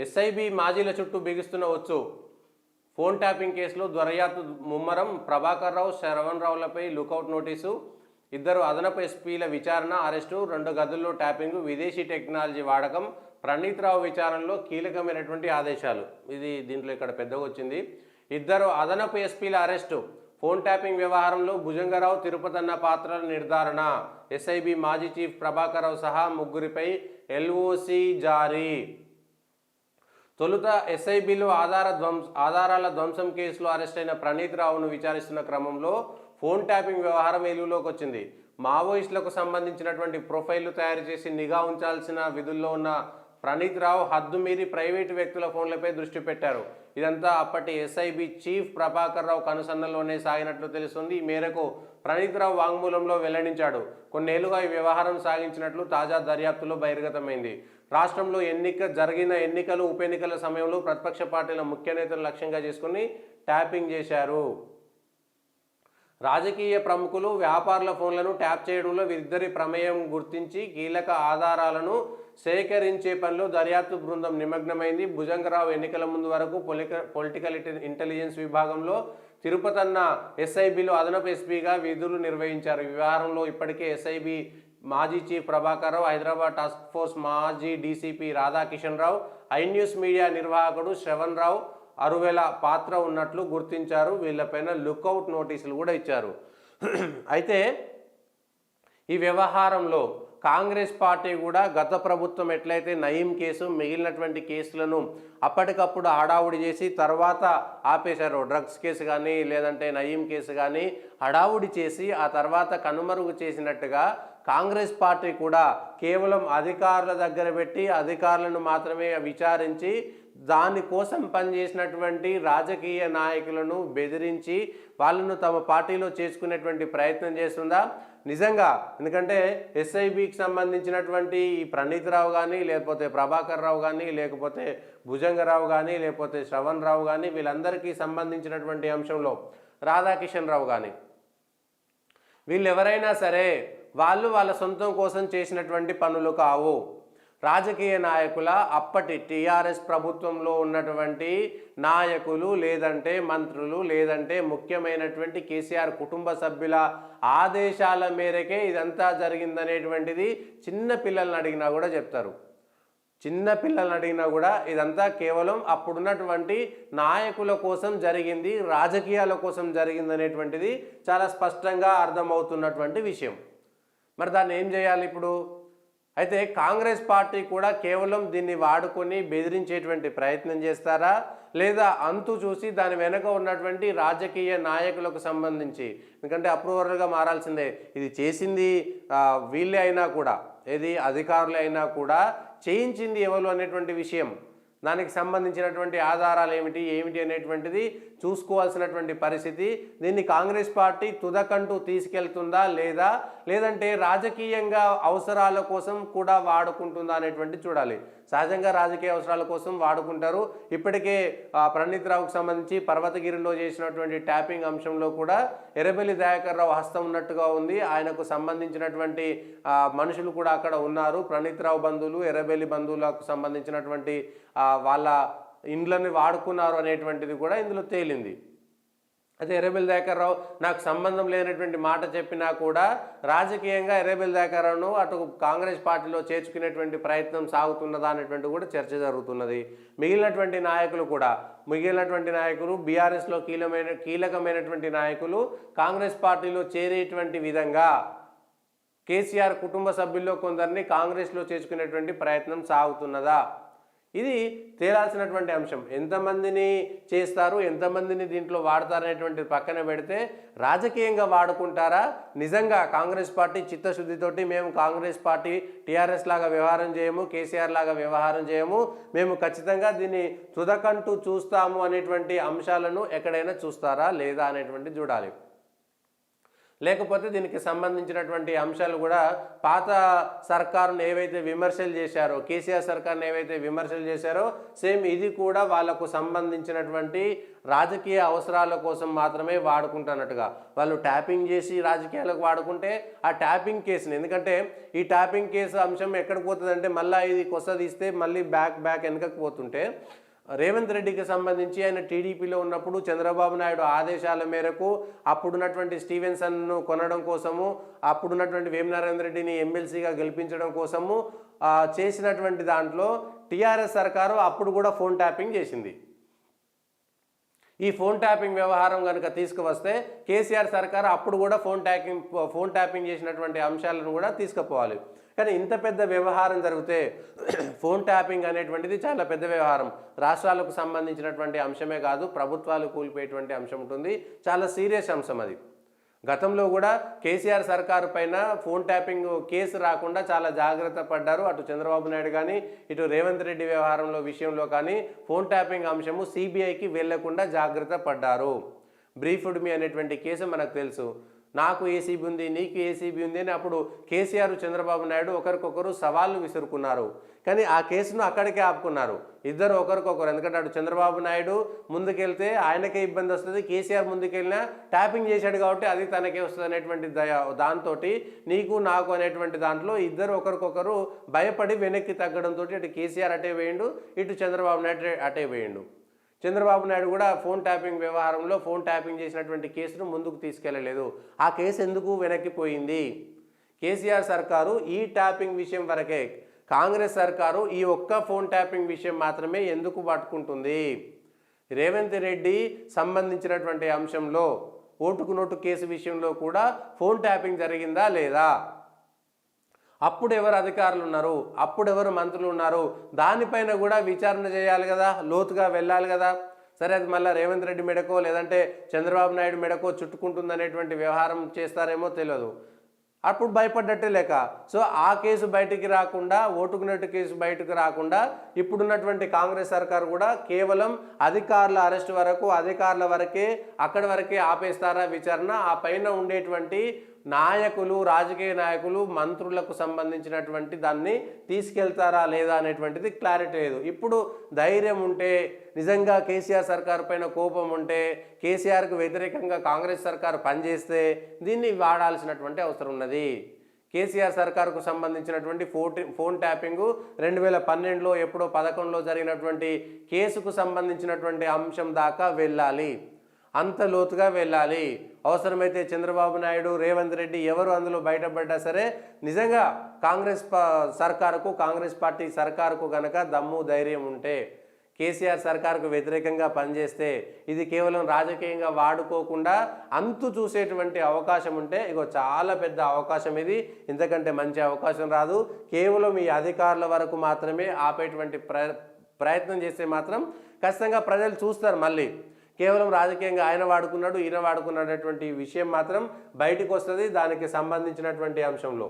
SIB మాజీల చుట్టూ బిగుస్తున్న వచ్చు. Phone tapping కేసులో దర్యాప్తు ముమ్మరం. Prabhakar Rao, Shravan రావులపై lookout notice. ఇద్దరు అదనపు ఎస్పీల విచారణ, అరెస్టు. 2 గదుల్లో ట్యాపింగ్, విదేశీ టెక్నాలజీ వాడకం. ప్రణీత్ రావు విచారణలో కీలకమైనటువంటి ఆదేశాలు. దీంట్లో ఇక్కడ పెద్దగా వచ్చింది. ఇద్దరు అదనపు ఎస్పీల అరెస్టు. ఫోన్ ట్యాపింగ్ వ్యవహారంలో భుజంగరావు, తిరుపతన్న పాత్రల నిర్ధారణ. ఎస్ఐబి మాజీ చీఫ్ ప్రభాకర్ రావు సహా ముగ్గురిపై ఎల్ఓసి జారీ. తొలుత ఎస్ఐబిలో ఆధారాల ధ్వంసం కేసులో అరెస్ట్ అయిన ప్రణీత్ రావును విచారిస్తున్న క్రమంలో ఫోన్ ట్యాపింగ్ వ్యవహారం వెలుగులోకి వచ్చింది. మావోయిస్టులకు సంబంధించినటువంటి ప్రొఫైళ్లు తయారు చేసి నిఘా ఉంచాల్సిన విధుల్లో ఉన్న ప్రణీత్ రావు హద్దు మీరి ప్రైవేటు వ్యక్తుల ఫోన్లపై దృష్టి పెట్టారు. ఇదంతా అప్పటి ఎస్ఐబి చీఫ్ ప్రభాకర్ రావు కనుసన్నల్లోనే సాగినట్లు తెలుస్తుంది. ఈ మేరకు ప్రణీత్ రావు వాంగ్మూలంలో వెల్లడించాడు. కొన్నేళ్లుగా ఈ వ్యవహారం సాగించినట్లు తాజా దర్యాప్తులో బహిర్గతమైంది. రాష్ట్రంలో జరిగిన ఎన్నికలు, ఉప ఎన్నికల సమయంలో ప్రతిపక్ష పార్టీల ముఖ్య నేతలు లక్ష్యంగా చేసుకుని ట్యాపింగ్ చేశారు. రాజకీయ ప్రముఖులు, వ్యాపారుల ఫోన్లను ట్యాప్ చేయడంలో వీరిద్దరి ప్రమేయం గుర్తించి కీలక ఆధారాలను సేకరించే పనిలో దర్యాప్తు బృందం నిమగ్నమైంది. భుజంగరావు ఎన్నికల ముందు వరకు పొలిటికల్ ఇంటెలిజెన్స్ విభాగంలో, తిరుపతన్న ఎస్ఐబిలో అదనపు ఎస్పీగా విధులు నిర్వహించారు. ఈ వ్యవహారంలో ఇప్పటికే ఎస్ఐబి మాజీ chief Prabhakar Rao, Hyderabad task force మాజీ డీసీపీ రాధాకిషన్ రావు, ఐన్యూస్ మీడియా నిర్వాహకుడు శ్రవణ్ రావు అరువేల పాత్ర ఉన్నట్లు గుర్తించారు. వీళ్ళపైన లుకౌట్ నోటీసులు కూడా ఇచ్చారు. అయితే ఈ వ్యవహారంలో కాంగ్రెస్ పార్టీ కూడా గత ప్రభుత్వం ఎట్లయితే నయీం కేసు, మిగిలినటువంటి కేసులను అప్పటికప్పుడు హడావుడి చేసి తర్వాత ఆపేశారు. డ్రగ్స్ కేసు కానీ లేదంటే నయీం కేసు కానీ హడావుడి చేసి ఆ తర్వాత కనుమరుగు చేసినట్టుగా కాంగ్రెస్ పార్టీ కూడా కేవలం అధికారుల దగ్గర పెట్టి అధికారులను మాత్రమే విచారించి దానికోసం పనిచేసినటువంటి రాజకీయ నాయకులను బెదిరించి వాళ్ళను తమ పార్టీలో చేసుకునేటువంటి ప్రయత్నం చేస్తుందా? నిజంగా, ఎందుకంటే ఎస్ఐబికి సంబంధించినటువంటి ఈ ప్రణీత్ రావు కానీ, లేకపోతే ప్రభాకర్ రావు కానీ, లేకపోతే భుజంగరావు కానీ, లేకపోతే శ్రవణ్ రావు కానీ, వీళ్ళందరికీ సంబంధించినటువంటి అంశంలో రాధాకిషన్ రావు కానీ, వీళ్ళు ఎవరైనా సరే వాళ్ళ సొంతం కోసం చేసినటువంటి పనులు కావు. రాజకీయ నాయకుల, అప్పటి టీఆర్ఎస్ ప్రభుత్వంలో ఉన్నటువంటి నాయకులు, లేదంటే మంత్రులు, లేదంటే ముఖ్యమైనటువంటి కేసీఆర్ కుటుంబ సభ్యుల ఆదేశాల మేరకే ఇదంతా జరిగిందనేటువంటిది చిన్న పిల్లల్ని అడిగినా కూడా చెప్తారు. చిన్న పిల్లల్ని అడిగినా కూడా ఇదంతా కేవలం అప్పుడున్నటువంటి నాయకుల కోసం జరిగింది, రాజకీయాల కోసం జరిగిందనేటువంటిది చాలా స్పష్టంగా అర్థమవుతున్నటువంటి విషయం. మరి దాన్ని ఏం చేయాలి ఇప్పుడు? అయితే కాంగ్రెస్ పార్టీ కూడా కేవలం దీన్ని వాడుకొని బెదిరించేటువంటి ప్రయత్నం చేస్తారా, లేదా అంతు చూసి దాని వెనుక ఉన్నటువంటి రాజకీయ నాయకులకు సంబంధించి, ఎందుకంటే అప్రూవర్గా మారాల్సిందే, ఇది చేసింది వీళ్ళే అయినా కూడా, ఏది అధికారులు అయినా కూడా చేయించింది ఎవరు అనేటువంటి విషయం, దానికి సంబంధించినటువంటి ఆధారాలు ఏమిటి అనేటువంటిది చూసుకోవాల్సినటువంటి పరిస్థితి. దీన్ని కాంగ్రెస్ పార్టీ తుదకంటూ తీసుకెళ్తుందా లేదంటే రాజకీయంగా అవసరాల కోసం కూడా వాడుకుంటుందా అనేటువంటి చూడాలి. సహజంగా రాజకీయ అవసరాల కోసం వాడుకుంటారు. ఇప్పటికే ప్రణీత్ రావుకు సంబంధించి పర్వతగిరిలో చేసినటువంటి ట్యాపింగ్ అంశంలో కూడా ఎర్రబెల్లి దయాకర్ రావు హస్తం ఉన్నట్టుగా ఉంది. ఆయనకు సంబంధించినటువంటి మనుషులు కూడా అక్కడ ఉన్నారు. ప్రణీత్ రావు బంధువులు, ఎర్రబెల్లి బంధువులకు సంబంధించినటువంటి వాళ్ళ ఇండ్లని వాడుకున్నారు అనేటువంటిది కూడా ఇందులో తేలింది. అయితే ఎర్రబెల్లి దయాకర్ రావు నాకు సంబంధం లేనటువంటి మాట చెప్పినా కూడా రాజకీయంగా ఎర్రబెల్లి దయాకర్ రావును అటు కాంగ్రెస్ పార్టీలో చేర్చుకునేటువంటి ప్రయత్నం సాగుతున్నదా అనేటువంటి కూడా చర్చ జరుగుతున్నది. మిగిలినటువంటి నాయకులు బీఆర్ఎస్లో కీలకమైనటువంటి నాయకులు కాంగ్రెస్ పార్టీలో చేరేటువంటి విధంగా కేసీఆర్ కుటుంబ సభ్యుల్లో కొందరిని కాంగ్రెస్లో చేర్చుకునేటువంటి ప్రయత్నం సాగుతున్నదా? ఇది తేలాల్సినటువంటి అంశం. ఎంతమందిని చేస్తారు, ఎంతమందిని దీంట్లో వాడతారనేటువంటి పక్కన పెడితే రాజకీయంగా వాడుకుంటారా, నిజంగా కాంగ్రెస్ పార్టీ చిత్తశుద్ధితోటి మేము కాంగ్రెస్ పార్టీ టీఆర్ఎస్ లాగా వ్యవహారం చేయము, కేసీఆర్ లాగా వ్యవహారం చేయము, మేము ఖచ్చితంగా దీన్ని తుదకంటూ చూస్తాము అనేటువంటి అంశాలను ఎక్కడైనా చూస్తారా లేదా అనేటువంటి చూడాలి. లేకపోతే దీనికి సంబంధించినటువంటి అంశాలు కూడా పాత సర్కారును ఏవైతే విమర్శలు చేశారో, కేసీఆర్ సర్కారును ఏవైతే విమర్శలు చేశారో సేమ్ ఇది కూడా వాళ్ళకు సంబంధించినటువంటి రాజకీయ అవసరాల కోసం మాత్రమే వాడుకుంటున్నట్టుగా వాళ్ళు ట్యాపింగ్ చేసి రాజకీయాలకు వాడుకుంటే ఆ ట్యాపింగ్ కేసుని, ఎందుకంటే ఈ ట్యాపింగ్ కేసు అంశం ఎక్కడికి పోతుందంటే మళ్ళీ ఇది కొస తీస్తే మళ్ళీ బ్యాక్ వెనకకు పోతుంటే రేవంత్ రెడ్డికి సంబంధించి ఆయన టీడీపీలో ఉన్నప్పుడు చంద్రబాబు నాయుడు ఆదేశాల మేరకు అప్పుడున్నటువంటి స్టీవెన్సన్ను కొనడం కోసము, అప్పుడున్నటువంటి వేమనారాయణ రెడ్డిని ఎమ్మెల్సీగా గెలిపించడం కోసము చేసినటువంటి దాంట్లో టీఆర్ఎస్ సర్కారు అప్పుడు కూడా ఫోన్ ట్యాపింగ్ చేసింది. ఈ ఫోన్ ట్యాపింగ్ వ్యవహారం కనుక తీసుకువస్తే కేసీఆర్ సర్కారు అప్పుడు కూడా ఫోన్ ట్యాపింగ్ చేసినటువంటి అంశాలను కూడా తీసుకుపోవాలి. కానీ ఇంత పెద్ద వ్యవహారం జరిగితే ఫోన్ ట్యాపింగ్ అనేటువంటిది చాలా పెద్ద వ్యవహారం, రాష్ట్రాలకు సంబంధించినటువంటి అంశమే కాదు, ప్రభుత్వాలు కూలిపోయేటువంటి అంశం ఉంటుంది, చాలా సీరియస్ అంశం అది. గతంలో కూడా కేసీఆర్ సర్కారు పైన ఫోన్ ట్యాపింగ్ కేసు రాకుండా చాలా జాగ్రత్త పడ్డారు. అటు చంద్రబాబు నాయుడు కానీ ఇటు రేవంత్ రెడ్డి వ్యవహారంలో విషయంలో కానీ ఫోన్ ట్యాపింగ్ అంశము సిబిఐకి వెళ్లకుండా జాగ్రత్త పడ్డారు. బ్రీఫ్డ్ మీ అనేటువంటి కేసు మనకు తెలుసు. నాకు ఏసీబీ ఉంది, నీకు ఏసీబీ ఉంది అని అప్పుడు కేసీఆర్ చంద్రబాబు నాయుడు ఒకరికొకరు సవాళ్ళు విసురుకున్నారు. కానీ ఆ కేసును అక్కడికే ఆపుకున్నారు ఇద్దరు ఒకరికొకరు. ఎందుకంటే అటు చంద్రబాబు నాయుడు ముందుకెళ్తే ఆయనకే ఇబ్బంది వస్తుంది, కేసీఆర్ ముందుకెళ్ళినా ట్యాపింగ్ చేశాడు కాబట్టి అది తనకే వస్తుంది అనేటువంటి దాంతో నీకు నాకు అనేటువంటి దాంట్లో ఇద్దరు ఒకరికొకరు భయపడి వెనక్కి తగ్గడంతో అటు కేసీఆర్ అటే వేయండు, ఇటు చంద్రబాబు నాయుడు అటే వేయండు. చంద్రబాబు నాయుడు కూడా ఫోన్ ట్యాపింగ్ వ్యవహారంలో ఫోన్ ట్యాపింగ్ చేసినటువంటి కేసును ముందుకు తీసుకెళ్లలేదు. ఆ కేసు ఎందుకు వెనక్కిపోయింది? కేసీఆర్ సర్కారు ఈ ట్యాపింగ్ విషయం వరకే, కాంగ్రెస్ సర్కారు ఈ ఒక్క ఫోన్ ట్యాపింగ్ విషయం మాత్రమే ఎందుకు పట్టుకుంటుంది? రేవంత్ రెడ్డి సంబంధించినటువంటి అంశంలో ఓటుకు నోటు కేసు విషయంలో కూడా ఫోన్ ట్యాపింగ్ జరిగిందా లేదా? అప్పుడు ఎవరు అధికారులు ఉన్నారు, అప్పుడు ఎవరు మంత్రులు ఉన్నారు, దానిపైన కూడా విచారణ చేయాలి కదా, లోతుగా వెళ్ళాలి కదా. సరే అది మళ్ళీ రేవంత్ రెడ్డి మెడకో లేదంటే చంద్రబాబు నాయుడు మెడకో చుట్టుకుంటుందనేటువంటి వ్యవహారం చేస్తారేమో తెలియదు. అప్పుడు భయపడ్డట్టే లేక. సో ఆ కేసు బయటికి రాకుండా, ఓటుకున్నట్టు కేసు బయటకు రాకుండా ఇప్పుడున్నటువంటి కాంగ్రెస్ సర్కారు కూడా కేవలం అధికారుల అరెస్ట్ వరకు, అధికారుల వరకే, అక్కడి వరకే ఆపేస్తారా విచారణ? ఆ పైన ఉండేటువంటి నాయకులు, రాజకీయ నాయకులు, మంత్రులకు సంబంధించినటువంటి దాన్ని తీసుకెళ్తారా లేదా అనేటువంటిది క్లారిటీ లేదు. ఇప్పుడు ధైర్యం ఉంటే, నిజంగా కేసీఆర్ సర్కారు పైన కోపం ఉంటే, కేసీఆర్కు వ్యతిరేకంగా కాంగ్రెస్ సర్కారు పనిచేస్తే దీన్ని వాడాల్సినటువంటి అవసరం ఉన్నది. కేసీఆర్ సర్కారుకు సంబంధించినటువంటి ఫోన్ ట్యాపింగు 2012లో ఎప్పుడో 11లో జరిగినటువంటి కేసుకు సంబంధించినటువంటి అంశం దాకా వెళ్ళాలి, అంత లోతుగా వెళ్ళాలి. అవసరమైతే చంద్రబాబు నాయుడు, రేవంత్ రెడ్డి ఎవరు అందులో బయటపడ్డా సరే నిజంగా కాంగ్రెస్ సర్కారుకు, కాంగ్రెస్ పార్టీ సర్కారుకు కనుక దమ్ము ధైర్యం ఉంటే, కేసీఆర్ సర్కారుకు వ్యతిరేకంగా పనిచేస్తే, ఇది కేవలం రాజకీయంగా వాడుకోకుండా అంతు చూసేటువంటి అవకాశం ఉంటే, ఇగో చాలా పెద్ద అవకాశం ఇది, ఇంతకంటే మంచి అవకాశం రాదు. కేవలం ఈ అధికారుల వరకు మాత్రమే ఆపేటువంటి ప్రయత్నం చేస్తే మాత్రం ఖచ్చితంగా ప్రజలు చూస్తారు. మళ్ళీ కేవలం రాజకీయంగా ఆయన వాడుకున్నాడు, ఈయన వాడుకున్నటువంటి విషయం మాత్రం బయటకు వస్తుంది దానికి సంబంధించినటువంటి అంశంలో.